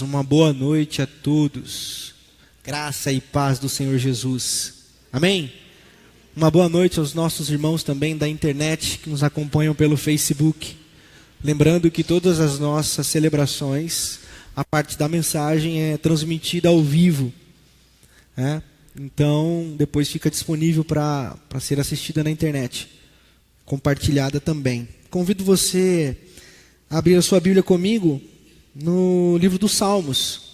amados, uma boa noite a todos. Graça e paz do Senhor Jesus. Amém? Uma boa noite aos nossos irmãos também da internet que nos acompanham pelo Facebook. Lembrando que todas as nossas celebrações, a parte da mensagem é transmitida ao vivo, né? Então, depois fica disponível para ser assistida na internet, compartilhada também. Convido você a abrir a sua Bíblia comigo no livro dos Salmos.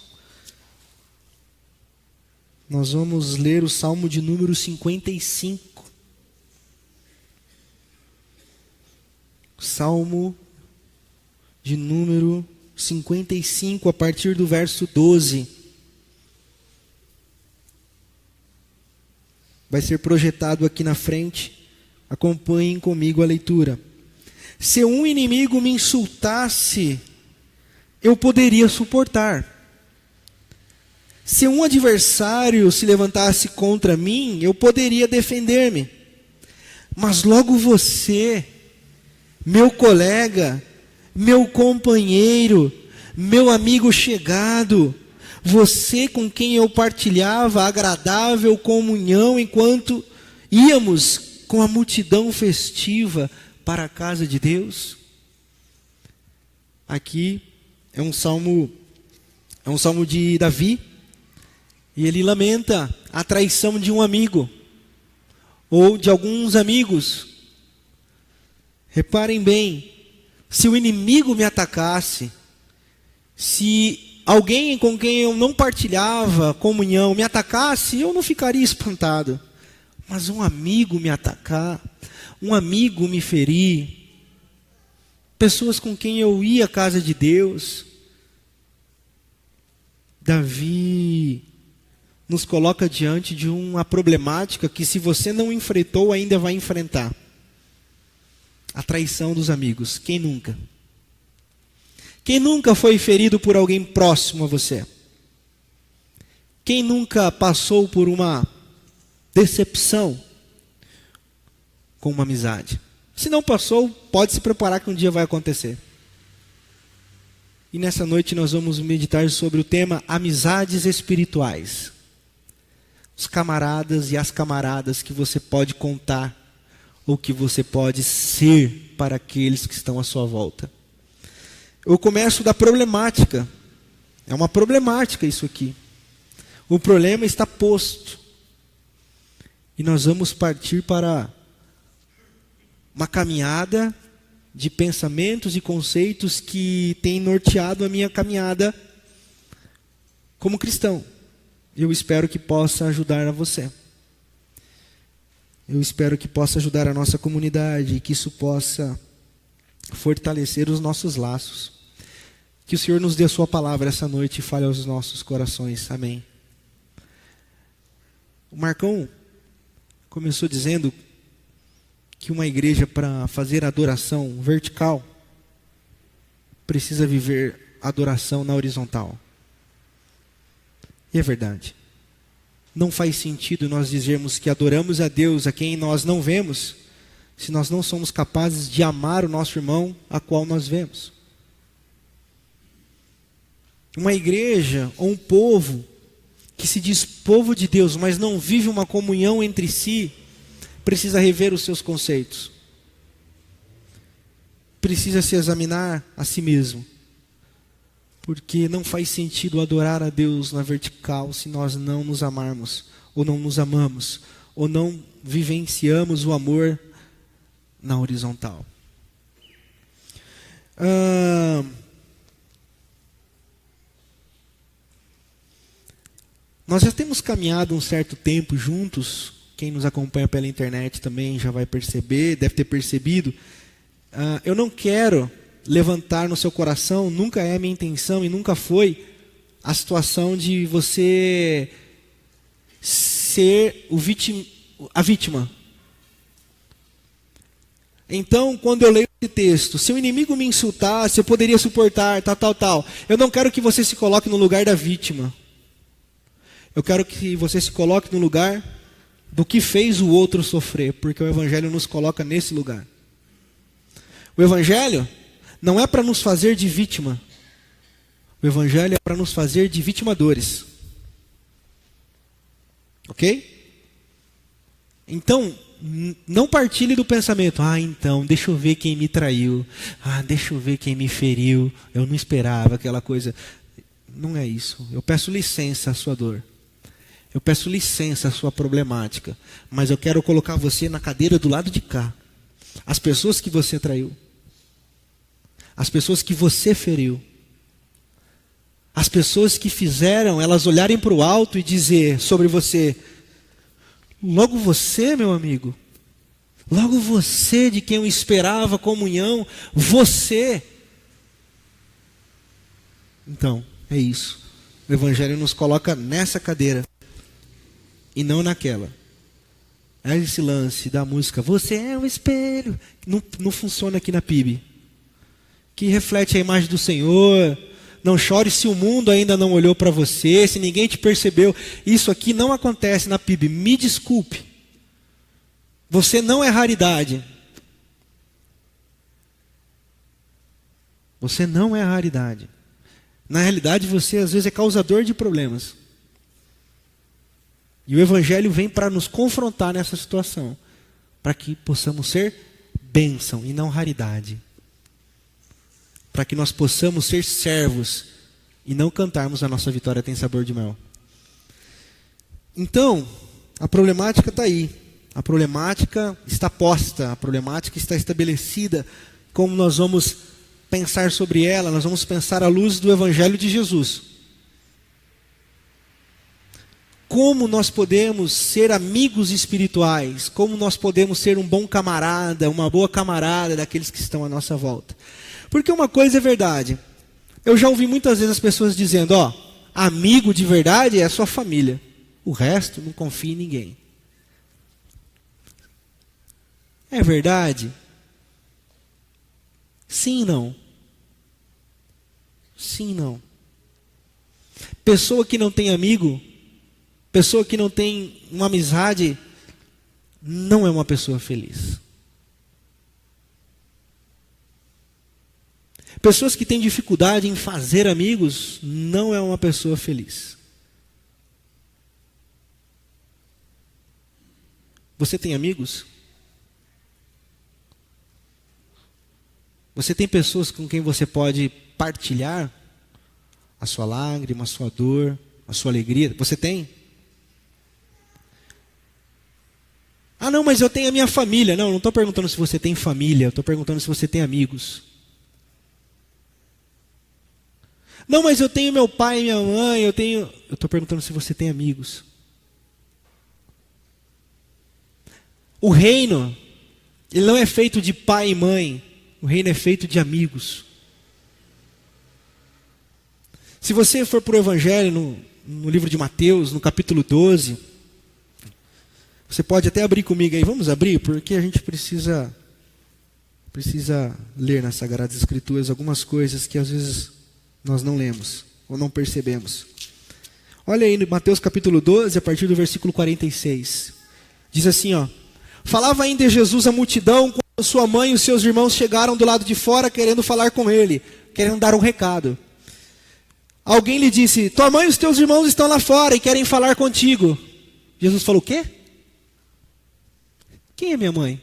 Nós vamos ler o Salmo de número 55. Salmo de número 55, a partir do verso 12. Vai ser projetado aqui na frente. Acompanhem comigo a leitura. Se um inimigo me insultasse, eu poderia suportar. Se um adversário se levantasse contra mim, eu poderia defender-me. Mas logo você, meu colega, meu companheiro, meu amigo chegado, você com quem eu partilhava agradável comunhão enquanto íamos com a multidão festiva para a casa de Deus. Aqui é um salmo de Davi, e ele lamenta a traição de um amigo, ou de alguns amigos. Reparem bem, se o inimigo me atacasse, se alguém com quem eu não partilhava comunhão me atacasse, eu não ficaria espantado. Mas um amigo me atacar, um amigo me ferir, pessoas com quem eu ia à casa de Deus. Davi nos coloca diante de uma problemática que, se você não enfrentou, ainda vai enfrentar. A traição dos amigos. Quem nunca? Quem nunca foi ferido por alguém próximo a você? Quem nunca passou por uma decepção com uma amizade? Se não passou, pode se preparar que um dia vai acontecer. E nessa noite nós vamos meditar sobre o tema amizades espirituais. Os camaradas e as camaradas que você pode contar, ou que você pode ser para aqueles que estão à sua volta. Eu começo da problemática. É uma problemática isso aqui. O problema está posto. E nós vamos partir para uma caminhada de pensamentos e conceitos que tem norteado a minha caminhada como cristão. Eu espero que possa ajudar a você. Eu espero que possa ajudar a nossa comunidade e que isso possa fortalecer os nossos laços. Que o Senhor nos dê a sua palavra essa noite e fale aos nossos corações. Amém. O Marcão começou dizendo que uma igreja, para fazer adoração vertical, precisa viver adoração na horizontal. E é verdade. Não faz sentido nós dizermos que adoramos a Deus a quem nós não vemos, se nós não somos capazes de amar o nosso irmão a qual nós vemos. Uma igreja ou um povo que se diz povo de Deus, mas não vive uma comunhão entre si, precisa rever os seus conceitos. Precisa se examinar a si mesmo. Porque não faz sentido adorar a Deus na vertical se nós não nos amarmos, ou não nos amamos, ou não vivenciamos o amor na horizontal. Nós já temos caminhado um certo tempo juntos. Quem nos acompanha pela internet também já vai perceber, deve ter percebido. Eu não quero levantar no seu coração, nunca é a minha intenção e nunca foi a situação de você ser a vítima. Então, quando eu leio esse texto, se o inimigo me insultasse, eu poderia suportar, tal. Eu não quero que você se coloque no lugar da vítima. Eu quero que você se coloque no lugar do que fez o outro sofrer, porque o Evangelho nos coloca nesse lugar. O Evangelho não é para nos fazer de vítima. O Evangelho é para nos fazer de vitimadores. Ok? Então, não partilhe do pensamento, então, deixa eu ver quem me traiu, deixa eu ver quem me feriu, eu não esperava aquela coisa. Não é isso. Eu peço licença à sua dor. Eu peço licença à sua problemática. Mas eu quero colocar você na cadeira do lado de cá. As pessoas que você traiu. As pessoas que você feriu. As pessoas que fizeram elas olharem para o alto e dizer sobre você: logo você, meu amigo, logo você de quem eu esperava comunhão, você. Então, é isso. O Evangelho nos coloca nessa cadeira e não naquela. É esse lance da música, você é um espelho, não funciona aqui na PIB. Que reflete a imagem do Senhor. Não chore se o mundo ainda não olhou para você, se ninguém te percebeu. Isso aqui não acontece na PIB. Me desculpe. Você não é raridade. Você não é raridade. Na realidade, você às vezes é causador de problemas. E o Evangelho vem para nos confrontar nessa situação. Para que possamos ser bênção e não raridade. Para que nós possamos ser servos e não cantarmos a nossa vitória tem sabor de mel. Então, a problemática está aí. A problemática está posta, a problemática está estabelecida. Como nós vamos pensar sobre ela? Nós vamos pensar à luz do Evangelho de Jesus. Como nós podemos ser amigos espirituais? Como nós podemos ser um bom camarada, uma boa camarada daqueles que estão à nossa volta? Porque uma coisa é verdade. Eu já ouvi muitas vezes as pessoas dizendo, amigo de verdade é a sua família. O resto não confia em ninguém. É verdade? Sim e não. Sim e não. Pessoa que não tem amigo, pessoa que não tem uma amizade, não é uma pessoa feliz. Pessoas que têm dificuldade em fazer amigos, não é uma pessoa feliz. Você tem amigos? Você tem pessoas com quem você pode partilhar a sua lágrima, a sua dor, a sua alegria? Você tem? Não, mas eu tenho a minha família. Não estou perguntando se você tem família, eu estou perguntando se você tem amigos. Não, mas eu tenho meu pai e minha mãe, eu estou perguntando se você tem amigos. O reino, ele não é feito de pai e mãe, o reino é feito de amigos. Se você for para o Evangelho, no livro de Mateus, no capítulo 12, você pode até abrir comigo aí, vamos abrir, porque a gente precisa ler nas Sagradas Escrituras algumas coisas que às vezes nós não lemos, ou não percebemos. Olha aí no Mateus capítulo 12, a partir do versículo 46. Diz assim, falava ainda Jesus à multidão, quando sua mãe e os seus irmãos chegaram do lado de fora, querendo falar com ele, querendo dar um recado. Alguém lhe disse, tua mãe e os teus irmãos estão lá fora e querem falar contigo. Jesus falou, o quê? Quem é minha mãe?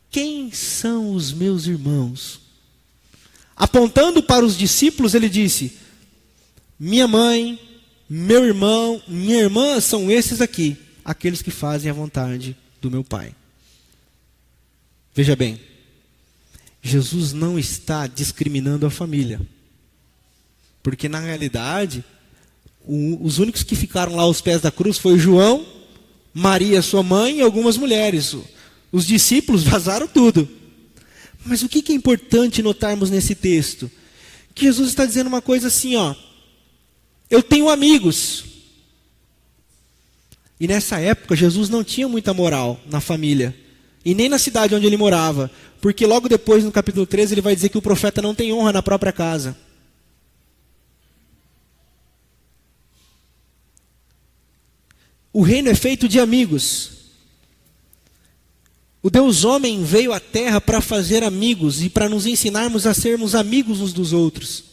Quem são os meus irmãos? Apontando para os discípulos, ele disse, minha mãe, meu irmão, minha irmã são esses aqui, aqueles que fazem a vontade do meu Pai. Veja bem, Jesus não está discriminando a família. Porque na realidade, os únicos que ficaram lá aos pés da cruz foi João, Maria, sua mãe, e algumas mulheres. Os discípulos vazaram tudo. Mas o que é importante notarmos nesse texto? Que Jesus está dizendo uma coisa assim, eu tenho amigos. E nessa época, Jesus não tinha muita moral na família. E nem na cidade onde ele morava. Porque logo depois, no capítulo 13, ele vai dizer que o profeta não tem honra na própria casa. O reino é feito de amigos. O Deus homem veio à terra para fazer amigos e para nos ensinarmos a sermos amigos uns dos outros.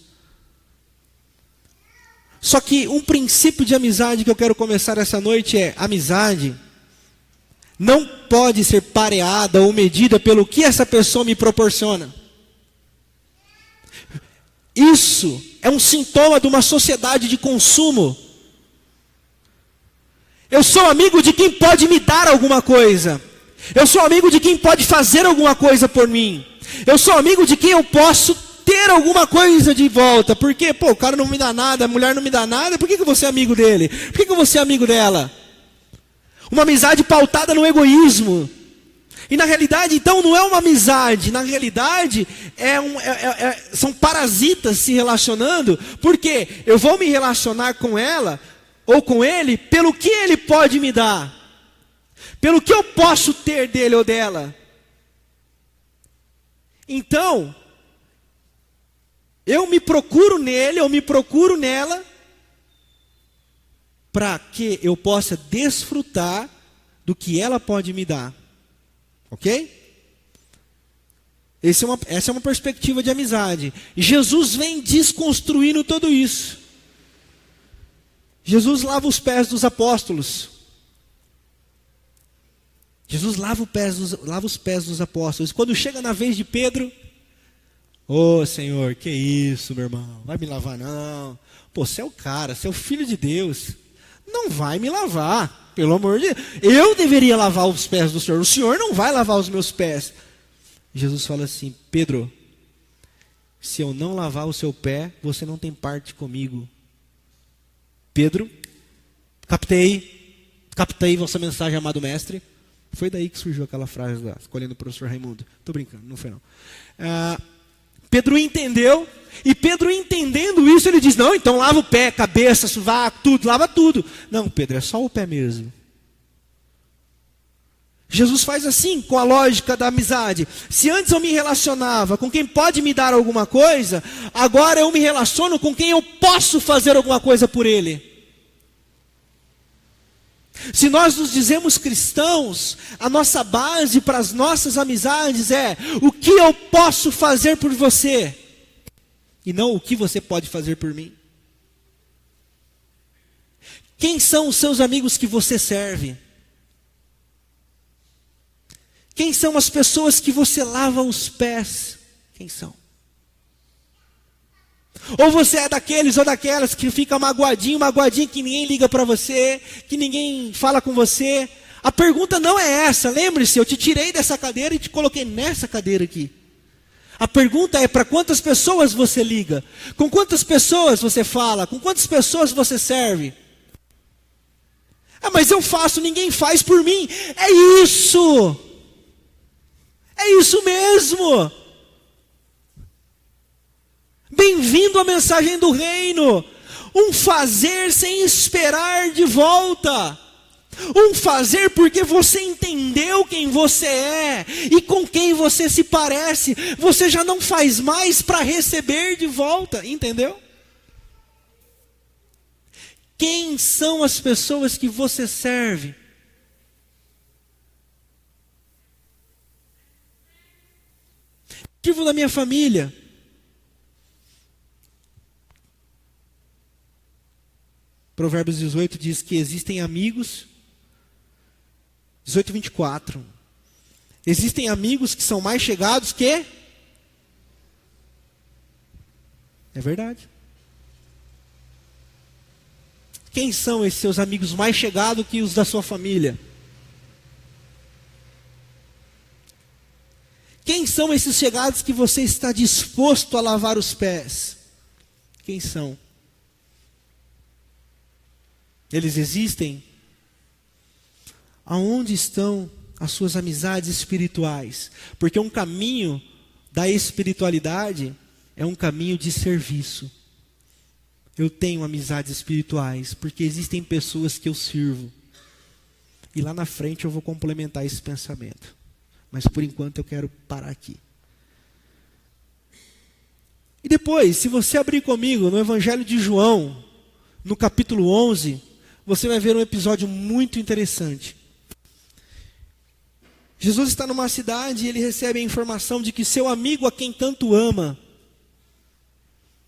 Só que um princípio de amizade que eu quero começar essa noite é: amizade não pode ser pareada ou medida pelo que essa pessoa me proporciona. Isso é um sintoma de uma sociedade de consumo. Eu sou amigo de quem pode me dar alguma coisa. Eu sou amigo de quem pode fazer alguma coisa por mim. Eu sou amigo de quem eu posso ter alguma coisa de volta. Porque, o cara não me dá nada, a mulher não me dá nada, por que eu vou ser amigo dele? Por que eu vou ser amigo dela? Uma amizade pautada no egoísmo. E na realidade, então, não é uma amizade. Na realidade, são parasitas se relacionando. Porque eu vou me relacionar com ela ou com ele pelo que ele pode me dar. Pelo que eu posso ter dele ou dela. Então, eu me procuro nele, eu me procuro nela, para que eu possa desfrutar do que ela pode me dar. Ok? Essa é uma perspectiva de amizade. Jesus vem desconstruindo tudo isso. Jesus lava os pés dos apóstolos. Jesus lava os pés dos apóstolos. Quando chega na vez de Pedro: ô Senhor, que isso, meu irmão? Vai me lavar não. Você é o cara, você é o filho de Deus. Não vai me lavar, pelo amor de Deus. Eu deveria lavar os pés do Senhor. O Senhor não vai lavar os meus pés. Jesus fala assim: Pedro, se eu não lavar o seu pé, você não tem parte comigo. Pedro, captei vossa mensagem, amado mestre. Foi daí que surgiu aquela frase lá, escolhendo o professor Raimundo. Estou brincando, não foi não. Pedro entendeu, e Pedro entendendo isso, ele diz: não, então lava o pé, cabeça, sovaco, tudo, lava tudo. Não, Pedro, é só o pé mesmo. Jesus faz assim com a lógica da amizade. Se antes eu me relacionava com quem pode me dar alguma coisa, agora eu me relaciono com quem eu posso fazer alguma coisa por ele. Se nós nos dizemos cristãos, a nossa base para as nossas amizades é: o que eu posso fazer por você, e não o que você pode fazer por mim. Quem são os seus amigos que você serve? Quem são as pessoas que você lava os pés? Quem são? Ou você é daqueles ou daquelas que fica magoadinho, que ninguém liga para você, que ninguém fala com você? A pergunta não é essa. Lembre-se, eu te tirei dessa cadeira e te coloquei nessa cadeira aqui. A pergunta é: para quantas pessoas você liga? Com quantas pessoas você fala? Com quantas pessoas você serve? Mas eu faço, ninguém faz por mim. É isso! É isso mesmo! Bem-vindo à mensagem do reino. Um fazer sem esperar de volta. Um fazer porque você entendeu quem você é e com quem você se parece. Você já não faz mais para receber de volta, entendeu? Quem são as pessoas que você serve? Motivo da minha família. Provérbios 18 diz que existem amigos. 18, 24. Existem amigos que são mais chegados que... É verdade. Quem são esses seus amigos mais chegados que os da sua família? Quem são esses chegados que você está disposto a lavar os pés? Quem são? Eles existem? Aonde estão as suas amizades espirituais? Porque um caminho da espiritualidade é um caminho de serviço. Eu tenho amizades espirituais porque existem pessoas que eu sirvo. E lá na frente eu vou complementar esse pensamento. Mas por enquanto eu quero parar aqui. E depois, se você abrir comigo no Evangelho de João, no capítulo 11, você vai ver um episódio muito interessante. Jesus está numa cidade e ele recebe a informação de que seu amigo a quem tanto ama,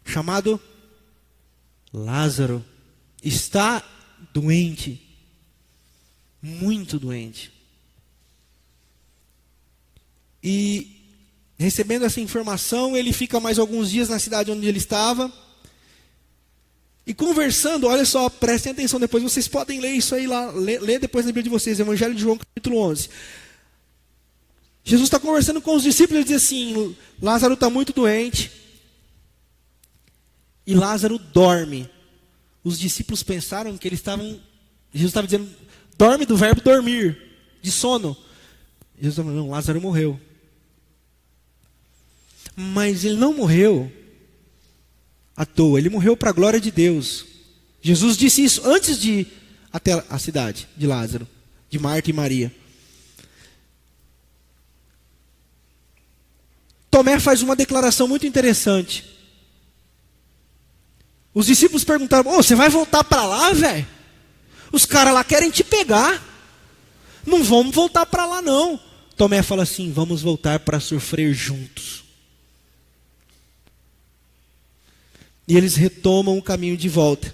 chamado Lázaro, está doente, muito doente. E recebendo essa informação, ele fica mais alguns dias na cidade onde ele estava. E conversando, olha só, prestem atenção, depois vocês podem ler isso aí lá, ler depois na Bíblia de vocês, Evangelho de João, capítulo 11. Jesus está conversando com os discípulos e diz assim: Lázaro está muito doente e Lázaro dorme. Os discípulos pensaram que Jesus estava dizendo, dorme do verbo dormir, de sono. Jesus estava falando, não, Lázaro morreu. Mas ele não morreu à toa, ele morreu para a glória de Deus. Jesus disse isso antes de ir até a cidade de Lázaro, de Marta e Maria. Tomé faz uma declaração muito interessante. Os discípulos perguntaram, você vai voltar para lá, velho? Os caras lá querem te pegar. Não vamos voltar para lá não. Tomé fala assim, vamos voltar para sofrer juntos. E eles retomam o caminho de volta.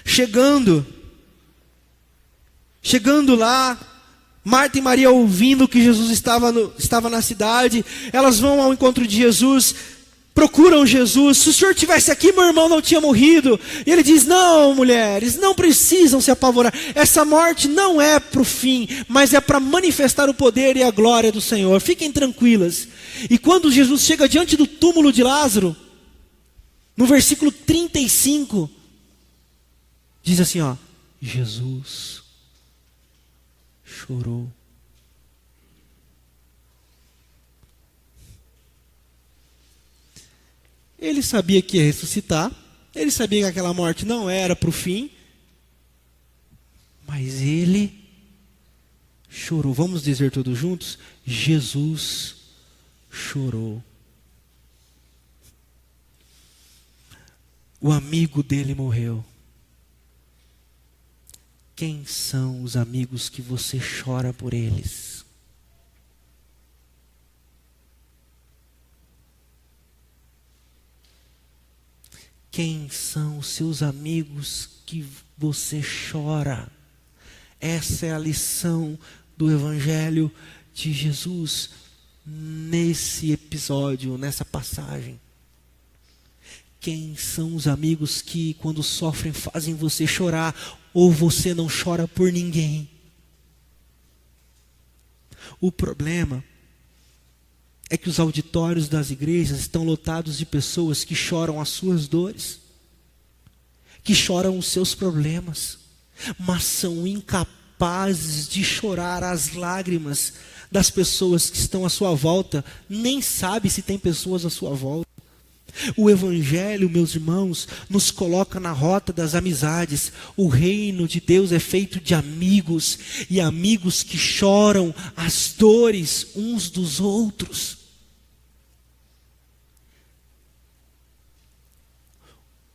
Chegando lá, Marta e Maria ouvindo que Jesus estava na cidade, elas vão ao encontro de Jesus, procuram Jesus. Se o Senhor estivesse aqui, meu irmão não tinha morrido. E ele diz, não, mulheres, não precisam se apavorar. Essa morte não é para o fim, mas é para manifestar o poder e a glória do Senhor. Fiquem tranquilas. E quando Jesus chega diante do túmulo de Lázaro, no versículo 35, diz assim, Jesus chorou. Ele sabia que ia ressuscitar, ele sabia que aquela morte não era para o fim, mas ele chorou. Vamos dizer todos juntos? Jesus chorou. O amigo dele morreu. Quem são os amigos que você chora por eles? Quem são os seus amigos que você chora? Essa é a lição do Evangelho de Jesus nesse episódio, nessa passagem. Quem são os amigos que, quando sofrem, fazem você chorar, ou você não chora por ninguém? O problema é que os auditórios das igrejas estão lotados de pessoas que choram as suas dores, que choram os seus problemas, mas são incapazes de chorar as lágrimas das pessoas que estão à sua volta, nem sabe se tem pessoas à sua volta. O Evangelho, meus irmãos, nos coloca na rota das amizades. O reino de Deus é feito de amigos, e amigos que choram as dores uns dos outros.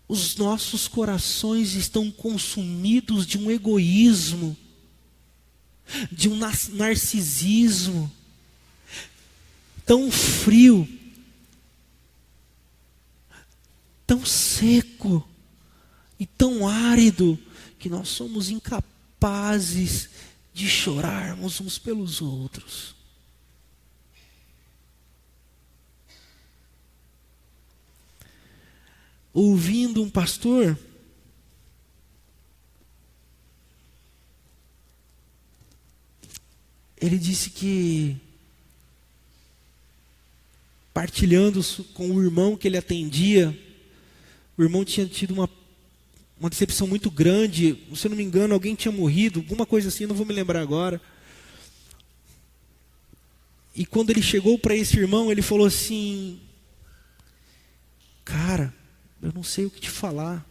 Os nossos corações estão consumidos de um egoísmo, de um narcisismo tão frio, tão seco e tão árido, que nós somos incapazes de chorarmos uns pelos outros. Ouvindo um pastor, ele disse que, partilhando com o irmão que ele atendia, o irmão tinha tido uma decepção muito grande. Se eu não me engano, alguém tinha morrido, alguma coisa assim, não vou me lembrar agora. E quando ele chegou para esse irmão, ele falou assim, cara, eu não sei o que te falar.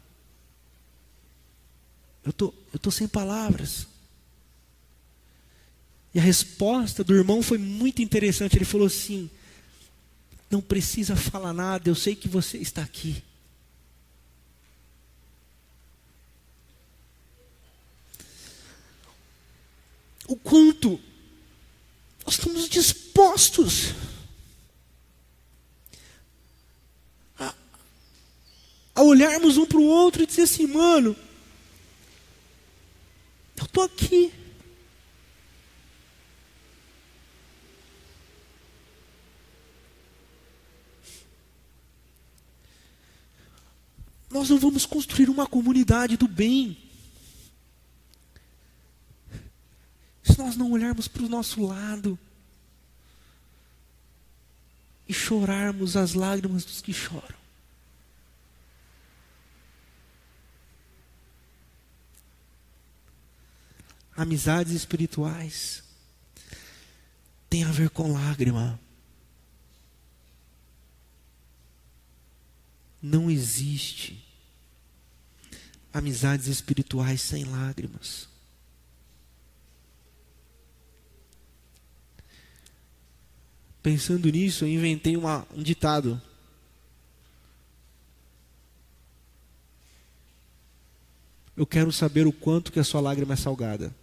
Eu tô sem palavras. E a resposta do irmão foi muito interessante. Ele falou assim, não precisa falar nada, eu sei que você está aqui. O quanto nós estamos dispostos a olharmos um para o outro e dizer assim, mano, eu estou aqui. Nós não vamos construir uma comunidade do bem se nós não olharmos para o nosso lado e chorarmos as lágrimas dos que choram. Amizades espirituais tem a ver com lágrima. Não existe amizades espirituais sem lágrimas. Pensando nisso, eu inventei um ditado. Eu quero saber o quanto que a sua lágrima é salgada.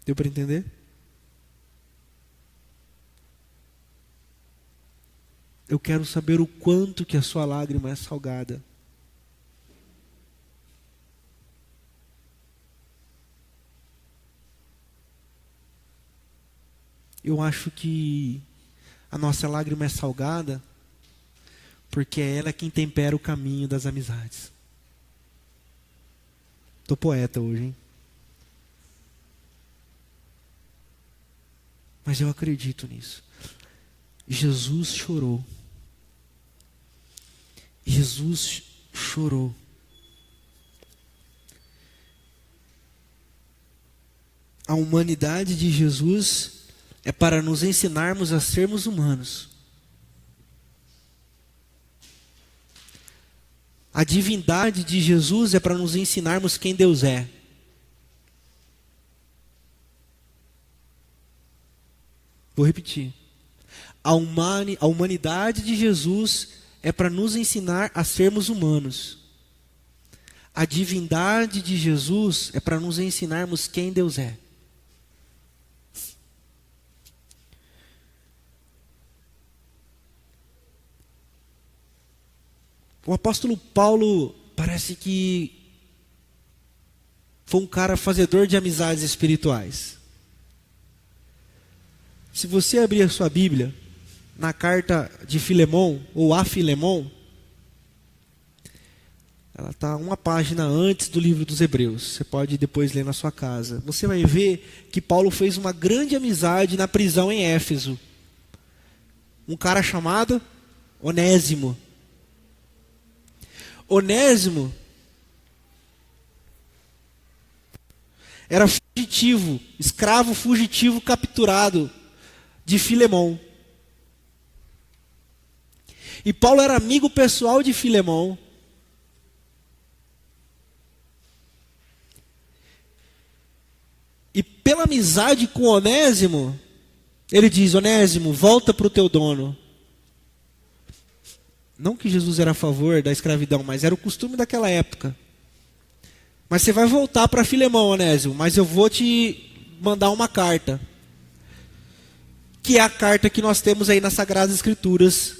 Deu para entender? Eu quero saber o quanto que a sua lágrima é salgada. Eu acho que a nossa lágrima é salgada porque é ela quem tempera o caminho das amizades. Tô poeta hoje, hein? Mas eu acredito nisso. Jesus chorou. Jesus chorou. A humanidade de Jesus é para nos ensinarmos a sermos humanos. A divindade de Jesus é para nos ensinarmos quem Deus é. Vou repetir. A humanidade de Jesus é para nos ensinar a sermos humanos. A divindade de Jesus é para nos ensinarmos quem Deus é. O apóstolo Paulo parece que foi um cara fazedor de amizades espirituais. Se você abrir a sua Bíblia, na carta de Filemão, ou a Filemão, ela está uma página antes do livro dos Hebreus. Você pode depois ler na sua casa. Você vai ver que Paulo fez uma grande amizade na prisão em Éfeso. Um cara chamado Onésimo. Onésimo era fugitivo, escravo fugitivo capturado de Filemão. E Paulo era amigo pessoal de Filemão. E pela amizade com Onésimo, ele diz: Onésimo, volta para o teu dono. Não que Jesus era a favor da escravidão, mas era o costume daquela época. Mas você vai voltar para Filemão, Onésimo, mas eu vou te mandar uma carta. Que é a carta que nós temos aí nas Sagradas Escrituras,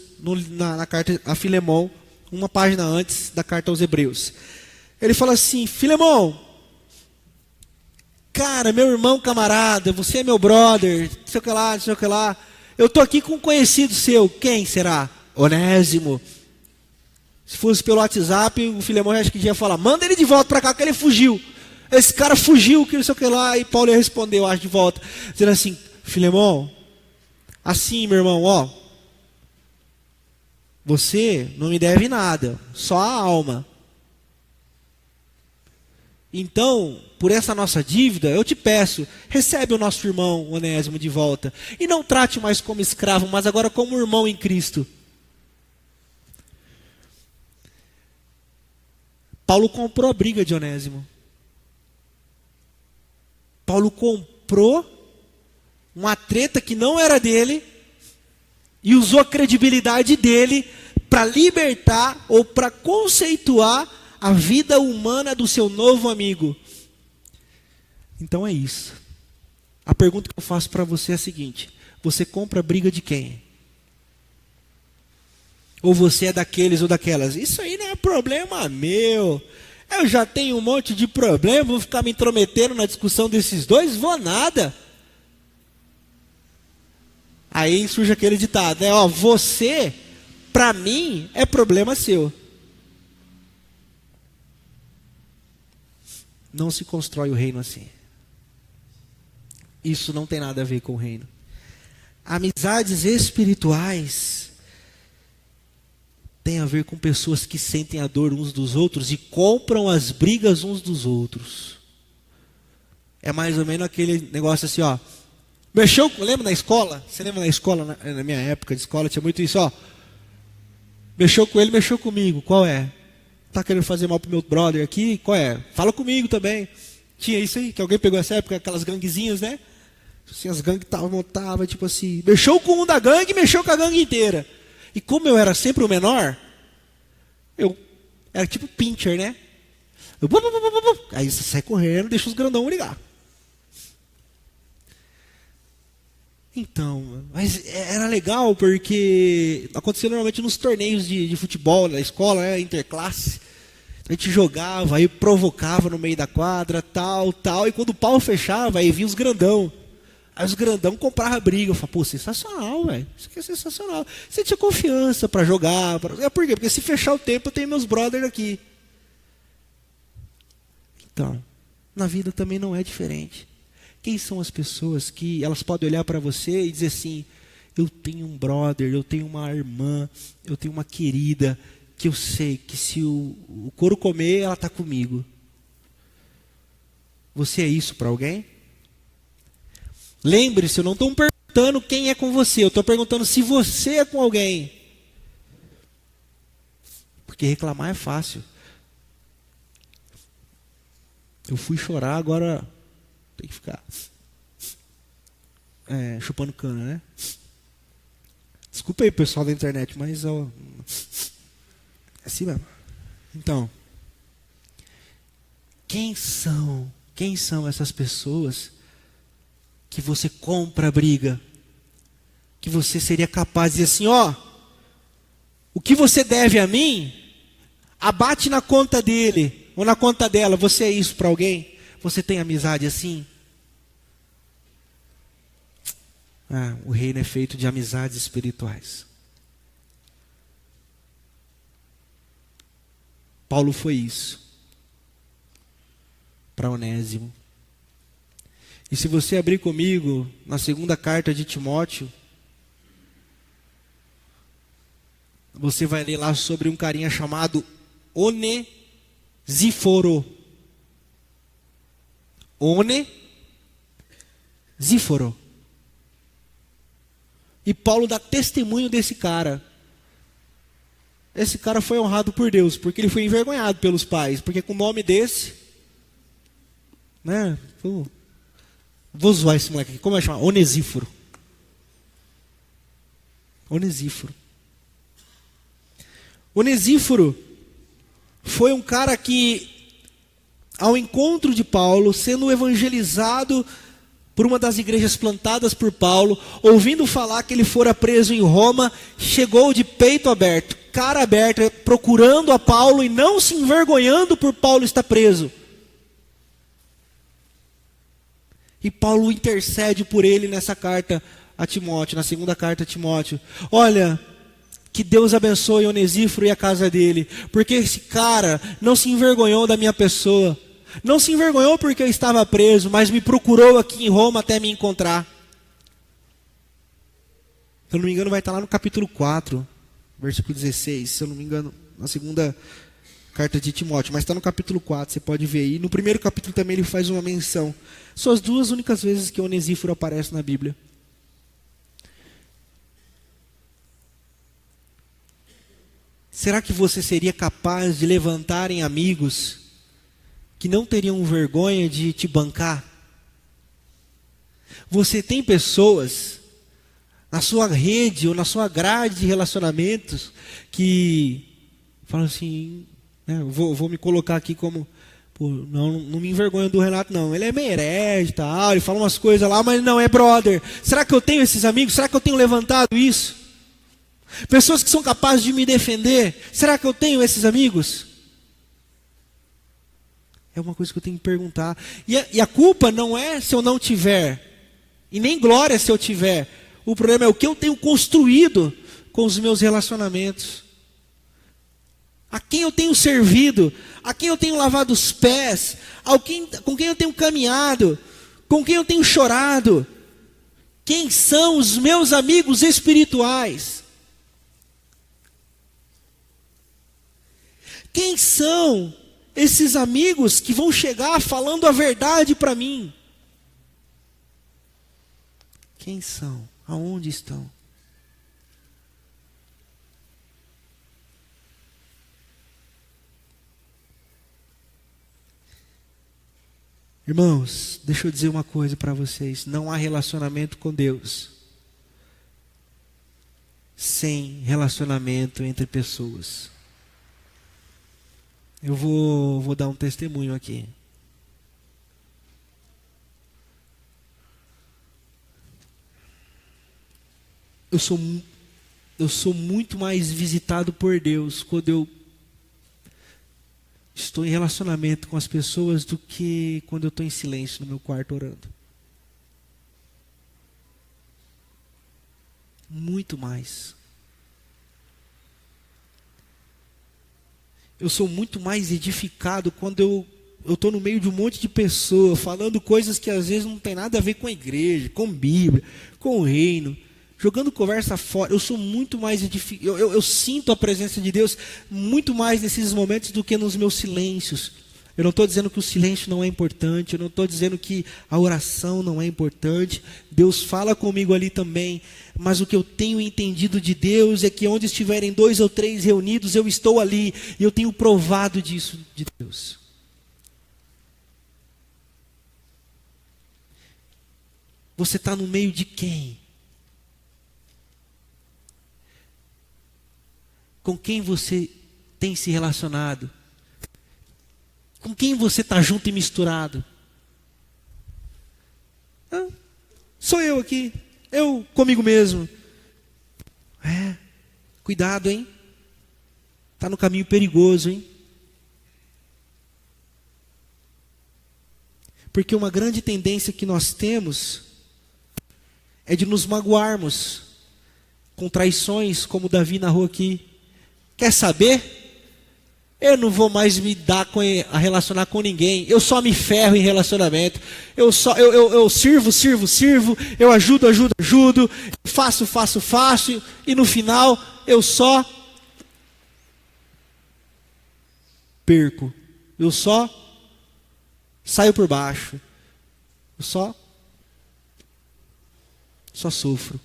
na carta a Filemão, uma página antes da carta aos Hebreus. Ele fala assim: Filemão, cara, meu irmão camarada, você é meu brother, não sei o que lá, não sei o que lá. Eu estou aqui com um conhecido seu, quem será? Onésimo. Se fosse pelo WhatsApp, o Filemão acho que ia falar: manda ele de volta para cá, que ele fugiu. Esse cara fugiu, que não sei o que lá. E Paulo ia responder, eu acho, de volta, dizendo assim: Filemão, assim, meu irmão, ó, você não me deve nada, só a alma. Então, por essa nossa dívida, eu te peço, recebe o nosso irmão Onésimo de volta. E não trate mais como escravo, mas agora como irmão em Cristo. Paulo comprou a briga de Onésimo. Paulo comprou uma treta que não era dele e usou a credibilidade dele para libertar ou para conceituar a vida humana do seu novo amigo. Então é isso. A pergunta que eu faço para você é a seguinte: você compra a briga de quem? Ou você é daqueles ou daquelas? Isso aí não é problema meu. Eu já tenho um monte de problema, vou ficar me intrometendo na discussão desses dois? Vou nada. Aí surge aquele ditado, né? Ó, você, pra mim, é problema seu. Não se constrói o reino assim. Isso não tem nada a ver com o reino. Amizades espirituais tem a ver com pessoas que sentem a dor uns dos outros e compram as brigas uns dos outros. É mais ou menos aquele negócio assim, ó. Lembra na escola? Você lembra na escola, na minha época de escola, tinha muito isso, ó. Mexeu com ele, mexeu comigo. Qual é? Tá querendo fazer mal pro meu brother aqui? Qual é? Fala comigo também. Tinha isso aí, que alguém pegou essa época, aquelas ganguezinhas, né? Assim, as gangues montavam, tipo assim. Mexeu com um da gangue, mexeu com a gangue inteira. E como eu era sempre o menor, eu era tipo pincher, né? Aí você sai correndo, deixa os grandão ligar. Então, mas era legal porque acontecia normalmente nos torneios de futebol na escola, né, interclasse. A gente jogava, aí provocava no meio da quadra, tal, e quando o pau fechava, aí vinha os grandão. Aí os grandão compravam briga. Eu falava, pô, sensacional, velho. Isso aqui é sensacional. Você tinha confiança para jogar. Por quê? Porque se fechar o tempo, eu tenho meus brothers aqui. Então, na vida também não é diferente. Quem são as pessoas que elas podem olhar para você e dizer assim, eu tenho um brother, eu tenho uma irmã, eu tenho uma querida, que eu sei que se o couro comer, ela está comigo. Você é isso para alguém? Lembre-se, eu não estou perguntando quem é com você, eu estou perguntando se você é com alguém. Porque reclamar é fácil. Eu fui chorar, agora tem que ficar chupando cana, né? Desculpa aí, pessoal da internet, mas é assim mesmo. Então, quem são essas pessoas que você compra a briga? Que você seria capaz de dizer assim, ó, o que você deve a mim, abate na conta dele, ou na conta dela. Você é isso para alguém? Você tem amizade assim? O reino é feito de amizades espirituais. Paulo foi isso para Onésimo. E se você abrir comigo na segunda carta de Timóteo, você vai ler lá sobre um carinha chamado Onesíforo. Onesíforo. E Paulo dá testemunho desse cara. Esse cara foi honrado por Deus, porque ele foi envergonhado pelos pais. Porque com o nome desse, né? Vou zoar esse moleque aqui. Como é chamar? Onesíforo. Onesíforo foi um cara que, ao encontro de Paulo, sendo evangelizado por uma das igrejas plantadas por Paulo, ouvindo falar que ele fora preso em Roma, chegou de peito aberto, cara aberta, procurando a Paulo e não se envergonhando por Paulo estar preso. E Paulo intercede por ele nessa carta a Timóteo, na segunda carta a Timóteo. Olha, que Deus abençoe Onesíforo e a casa dele, porque esse cara não se envergonhou da minha pessoa. Não se envergonhou porque eu estava preso, mas me procurou aqui em Roma até me encontrar. Se eu não me engano, vai estar lá no capítulo 4, versículo 16. Se eu não me engano, na segunda carta de Timóteo. Mas está no capítulo 4, você pode ver aí. No primeiro capítulo também ele faz uma menção. São as duas únicas vezes que Onesíforo aparece na Bíblia. Será que você seria capaz de levantar em amigos que não teriam vergonha de te bancar? Você tem pessoas na sua rede ou na sua grade de relacionamentos que falam assim, né, vou me colocar aqui como, pô, não me envergonho do Renato não, ele é meio herege, tal, ele fala umas coisas lá, mas não é brother. Será que eu tenho esses amigos? Será que eu tenho levantado isso? Pessoas que são capazes de me defender. Será que eu tenho esses amigos? É uma coisa que eu tenho que perguntar. E a culpa não é se eu não tiver, e nem glória se eu tiver. O problema é o que eu tenho construído com os meus relacionamentos. A quem eu tenho servido, a quem eu tenho lavado os pés, com quem eu tenho caminhado, com quem eu tenho chorado. Quem são os meus amigos espirituais? Quem são esses amigos que vão chegar falando a verdade para mim? Quem são? Aonde estão? Irmãos, deixa eu dizer uma coisa para vocês. Não há relacionamento com Deus sem relacionamento entre pessoas. Eu vou dar um testemunho aqui. Eu sou muito mais visitado por Deus quando eu estou em relacionamento com as pessoas do que quando eu estou em silêncio no meu quarto orando. Muito mais. Eu sou muito mais edificado quando eu estou no meio de um monte de pessoas, falando coisas que às vezes não tem nada a ver com a igreja, com Bíblia, com o reino, jogando conversa fora. Eu sou muito mais edificado, eu sinto a presença de Deus muito mais nesses momentos do que nos meus silêncios. Eu não estou dizendo que o silêncio não é importante, eu não estou dizendo que a oração não é importante. Deus fala comigo ali também, mas o que eu tenho entendido de Deus é que onde estiverem 2 ou 3 reunidos, eu estou ali, e eu tenho provado disso de Deus. Você está no meio de quem? Com quem você tem se relacionado? Com quem você está junto e misturado? Sou eu aqui. Eu comigo mesmo. Cuidado, hein? Está no caminho perigoso, hein? Porque uma grande tendência que nós temos é de nos magoarmos com traições, como Davi narrou aqui. Quer saber? Eu não vou mais me dar a relacionar com ninguém. Eu só me ferro em relacionamento. Eu sirvo, eu ajudo, faço, e no final eu só perco. Eu só saio por baixo. Eu só sofro.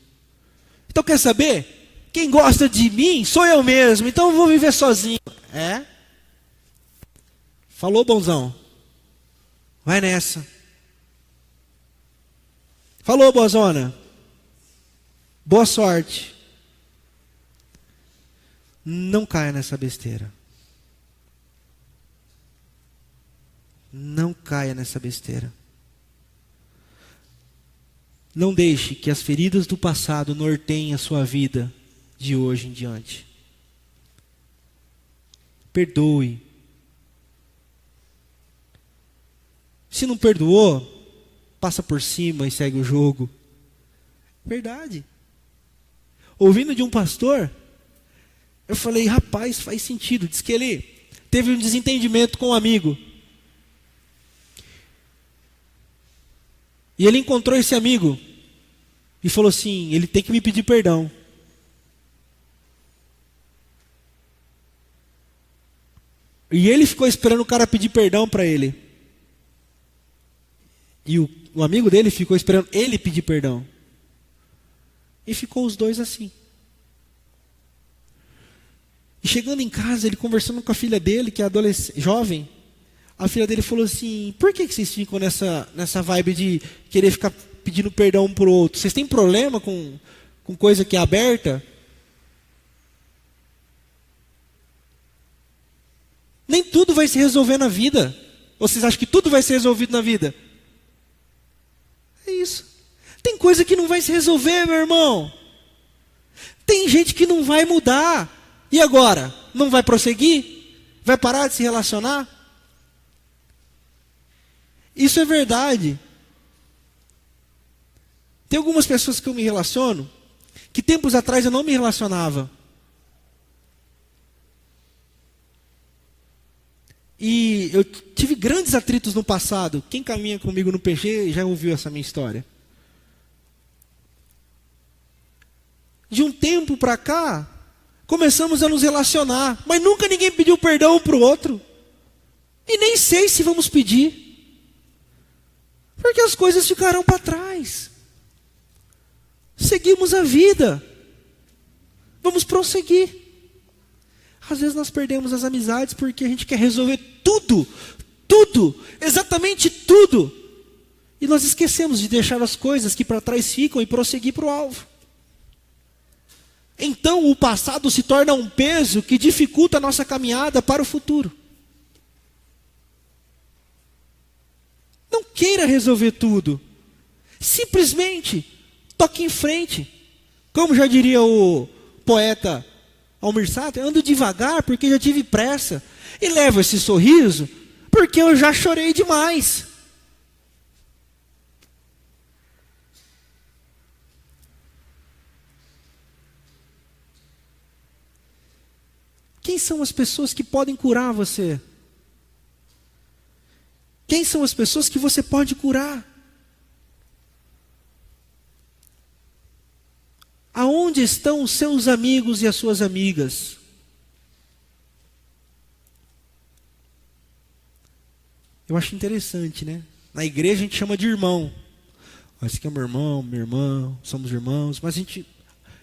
Então quer saber? Quem gosta de mim sou eu mesmo. Então eu vou viver sozinho. Falou, bonzão. Vai nessa. Falou, bozona. Boa sorte. Não caia nessa besteira. Não caia nessa besteira. Não deixe que as feridas do passado norteiem a sua vida de hoje em diante. Perdoe. Se não perdoou, passa por cima e segue o jogo. Verdade. Ouvindo de um pastor, eu falei, rapaz, faz sentido. Diz que ele teve um desentendimento com um amigo. E ele encontrou esse amigo e falou assim, ele tem que me pedir perdão. E ele ficou esperando o cara pedir perdão para ele. E o amigo dele ficou esperando ele pedir perdão. E ficou os dois assim. E chegando em casa, ele conversando com a filha dele, que é jovem, a filha dele falou assim, por que vocês ficam nessa vibe de querer ficar pedindo perdão um pro outro? Vocês têm problema com coisa que é aberta? Nem tudo vai se resolver na vida. Ou vocês acham que tudo vai ser resolvido na vida? É isso. Tem coisa que não vai se resolver, meu irmão. Tem gente que não vai mudar. E agora? Não vai prosseguir? Vai parar de se relacionar? Isso é verdade. Tem algumas pessoas que eu me relaciono, que tempos atrás eu não me relacionava. E eu tive grandes atritos no passado. Quem caminha comigo no PG já ouviu essa minha história. De um tempo para cá, começamos a nos relacionar, mas nunca ninguém pediu perdão um para o outro. E nem sei se vamos pedir. Porque as coisas ficaram para trás. Seguimos a vida. Vamos prosseguir. Às vezes nós perdemos as amizades porque a gente quer resolver tudo, exatamente tudo. E nós esquecemos de deixar as coisas que para trás ficam e prosseguir para o alvo. Então o passado se torna um peso que dificulta a nossa caminhada para o futuro. Não queira resolver tudo. Simplesmente toque em frente. Como já diria o poeta Almir Sater, ando devagar porque já tive pressa. E levo esse sorriso porque eu já chorei demais. Quem são as pessoas que podem curar você? Quem são as pessoas que você pode curar? Aonde estão os seus amigos e as suas amigas? Eu acho interessante, né? Na igreja a gente chama de irmão. Esse aqui é meu irmão, minha irmã, somos irmãos, mas a gente...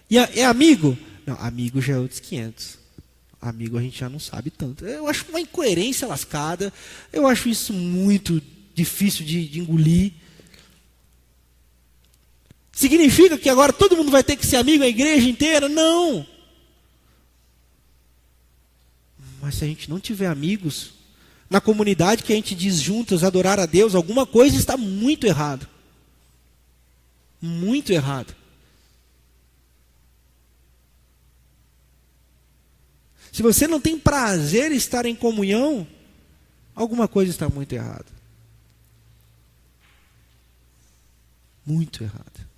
E é amigo? Não, amigo já é outros 500. Amigo a gente já não sabe tanto. Eu acho uma incoerência lascada. Eu acho isso muito difícil de engolir. Significa que agora todo mundo vai ter que ser amigo a igreja inteira? Não. Mas se a gente não tiver amigos, na comunidade que a gente diz juntos adorar a Deus, alguma coisa está muito errado. Muito errado. Se você não tem prazer em estar em comunhão, alguma coisa está muito errada. Muito errada.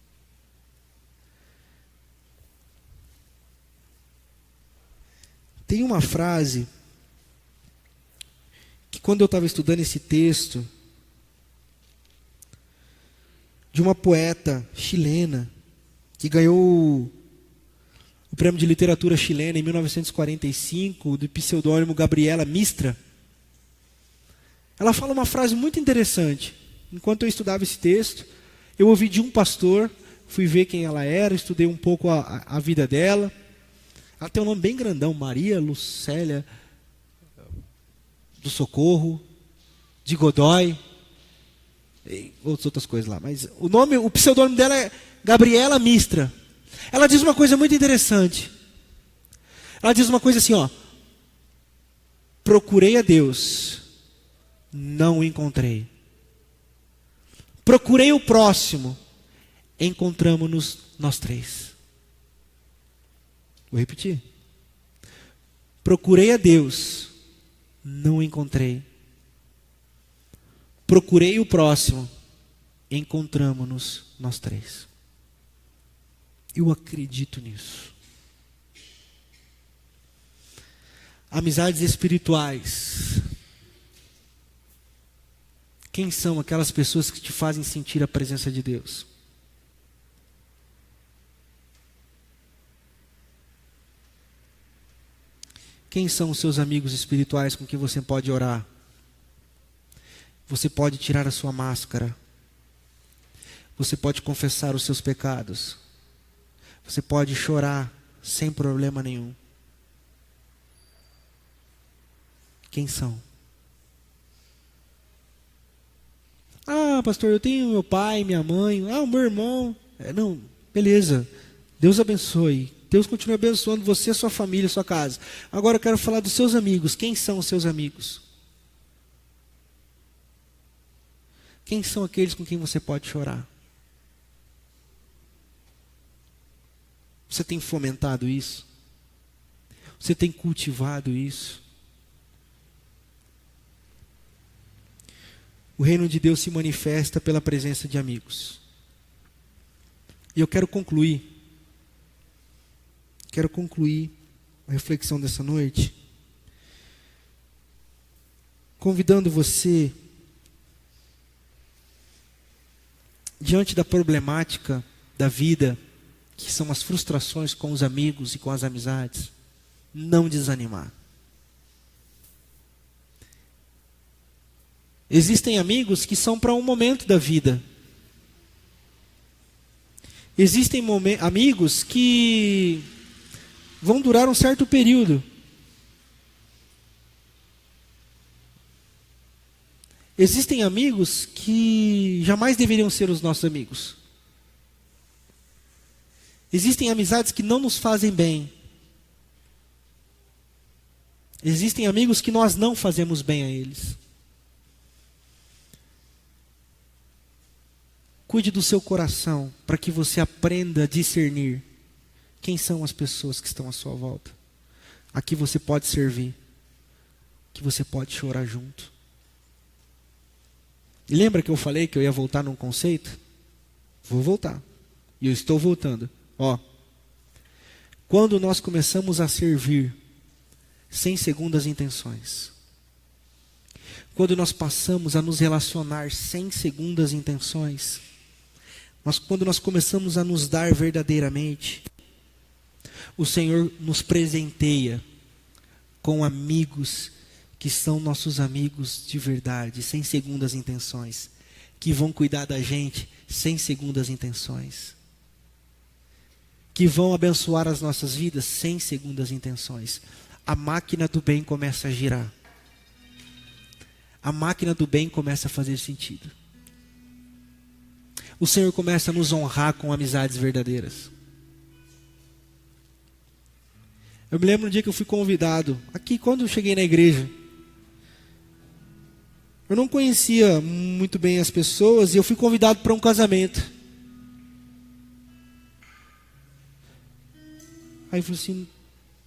Tem uma frase que quando eu estava estudando esse texto, de uma poeta chilena, que ganhou o prêmio de literatura chilena em 1945, do pseudônimo Gabriela Mistral. Ela fala uma frase muito interessante. Enquanto eu estudava esse texto, eu ouvi de um pastor, fui ver quem ela era, estudei um pouco a vida dela. Ela tem um nome bem grandão, Maria Lucélia do Socorro, de Godoy, e outras coisas lá. Mas o pseudônimo dela é Gabriela Mistral. Ela diz uma coisa muito interessante. Ela diz uma coisa assim, ó. Procurei a Deus, não o encontrei. Procurei o próximo, encontramos-nos nós três. Vou repetir. Procurei a Deus, não o encontrei. Procurei o próximo, encontramos-nos nós três. Eu acredito nisso. Amizades espirituais. Quem são aquelas pessoas que te fazem sentir a presença de Deus? Quem são os seus amigos espirituais com quem você pode orar? Você pode tirar a sua máscara. Você pode confessar os seus pecados. Você pode chorar sem problema nenhum. Quem são? Ah, pastor, eu tenho meu pai, minha mãe, o meu irmão. Não, beleza. Deus abençoe. Deus continue abençoando você, sua família, sua casa. Agora eu quero falar dos seus amigos. Quem são os seus amigos? Quem são aqueles com quem você pode chorar? Você tem fomentado isso? Você tem cultivado isso? O reino de Deus se manifesta pela presença de amigos. E eu quero concluir a reflexão dessa noite, convidando você, diante da problemática da vida, que são as frustrações com os amigos e com as amizades, não desanimar. Existem amigos que são para um momento da vida. Existem amigos que vão durar um certo período. Existem amigos que jamais deveriam ser os nossos amigos. Existem amizades que não nos fazem bem. Existem amigos que nós não fazemos bem a eles. Cuide do seu coração para que você aprenda a discernir quem são as pessoas que estão à sua volta. A que você pode servir, que você pode chorar junto. E lembra que eu falei que eu ia voltar num conceito? Vou voltar. E eu estou voltando. Quando nós começamos a servir sem segundas intenções, quando nós passamos a nos relacionar sem segundas intenções, quando nós começamos a nos dar verdadeiramente, o Senhor nos presenteia com amigos que são nossos amigos de verdade, sem segundas intenções, que vão cuidar da gente sem segundas intenções, que vão abençoar as nossas vidas sem segundas intenções. A máquina do bem começa a girar. A máquina do bem começa a fazer sentido. O Senhor começa a nos honrar com amizades verdadeiras. Eu me lembro um dia que eu fui convidado, aqui quando eu cheguei na igreja. Eu não conhecia muito bem as pessoas e eu fui convidado para um casamento. Aí eu falei assim,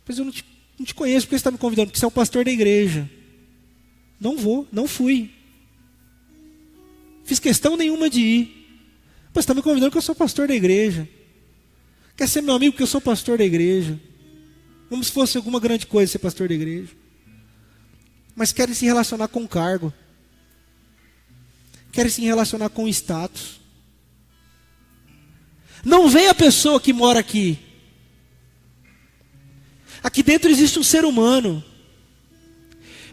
mas eu não te conheço, por que você está me convidando? Porque você é o pastor da igreja. Não fui. Fiz questão nenhuma de ir. Você está me convidando porque eu sou pastor da igreja. Quer ser meu amigo porque eu sou pastor da igreja. Como se fosse alguma grande coisa ser pastor da igreja. Mas querem se relacionar com cargo. Querem se relacionar com status. Não vem a pessoa que mora aqui. Aqui dentro existe um ser humano.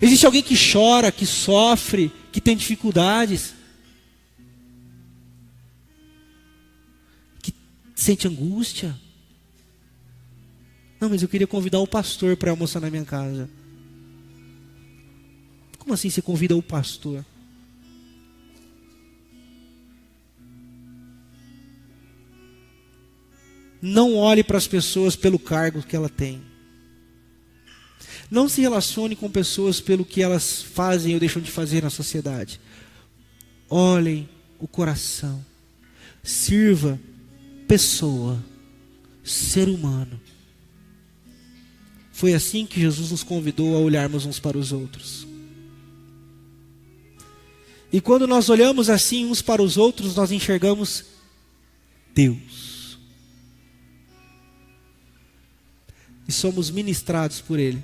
Existe alguém que chora, que sofre, que tem dificuldades, que sente angústia. Não, mas eu queria convidar o pastor para almoçar na minha casa. Como assim você convida o pastor? Não olhe para as pessoas pelo cargo que ela tem. Não se relacione com pessoas pelo que elas fazem ou deixam de fazer na sociedade. Olhem o coração. Sirva pessoa, ser humano. Foi assim que Jesus nos convidou a olharmos uns para os outros. E quando nós olhamos assim uns para os outros, nós enxergamos Deus. E somos ministrados por Ele.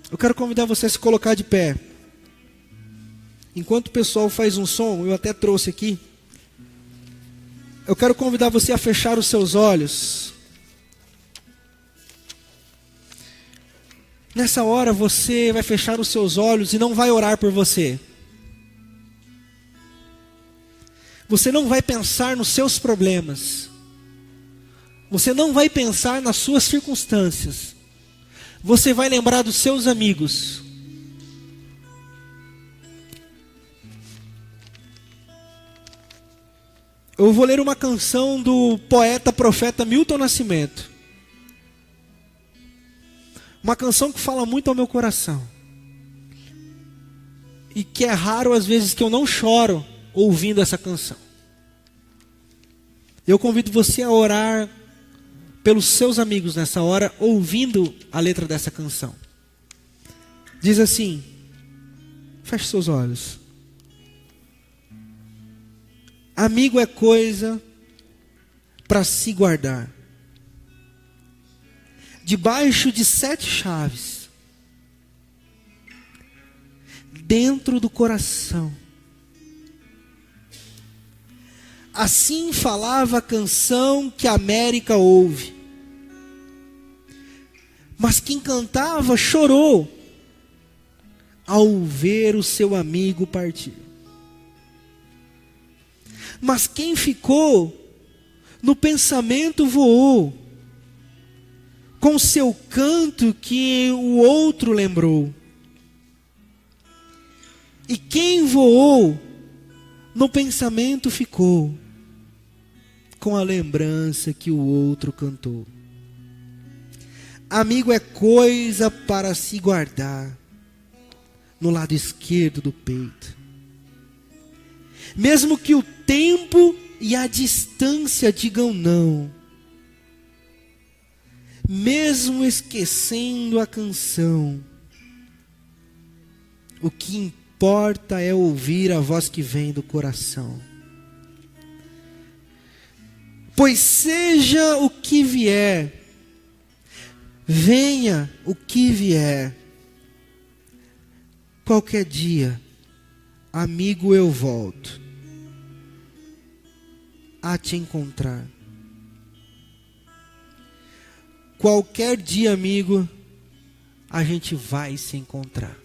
Eu quero convidar você a se colocar de pé. Enquanto o pessoal faz um som, eu até trouxe aqui. Eu quero convidar você a fechar os seus olhos. Nessa hora você vai fechar os seus olhos e não vai orar por você. Você não vai pensar nos seus problemas. Você não vai pensar nas suas circunstâncias. Você vai lembrar dos seus amigos. Eu vou ler uma canção do poeta, profeta Milton Nascimento. Uma canção que fala muito ao meu coração. E que é raro às vezes que eu não choro ouvindo essa canção. Eu convido você a orar pelos seus amigos nessa hora, ouvindo a letra dessa canção. Diz assim, feche seus olhos. Amigo é coisa para se guardar, debaixo de 7 chaves, dentro do coração. Assim falava a canção que a América ouve. Mas quem cantava chorou ao ver o seu amigo partir. Mas quem ficou no pensamento voou, com seu canto que o outro lembrou. E quem voou no pensamento ficou, com a lembrança que o outro cantou. Amigo é coisa para se guardar no lado esquerdo do peito. Mesmo que o tempo e a distância digam não, mesmo esquecendo a canção, o que importa é ouvir a voz que vem do coração. Pois seja o que vier, venha o que vier, qualquer dia, amigo, eu volto a te encontrar. Qualquer dia, amigo, a gente vai se encontrar.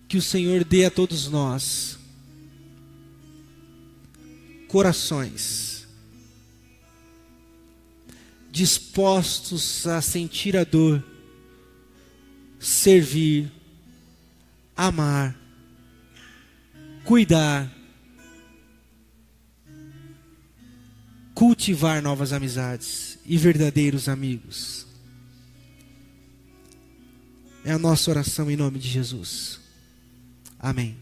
Que o Senhor dê a todos nós corações dispostos a sentir a dor, servir, amar, cuidar, cultivar novas amizades e verdadeiros amigos. É a nossa oração em nome de Jesus. Amém.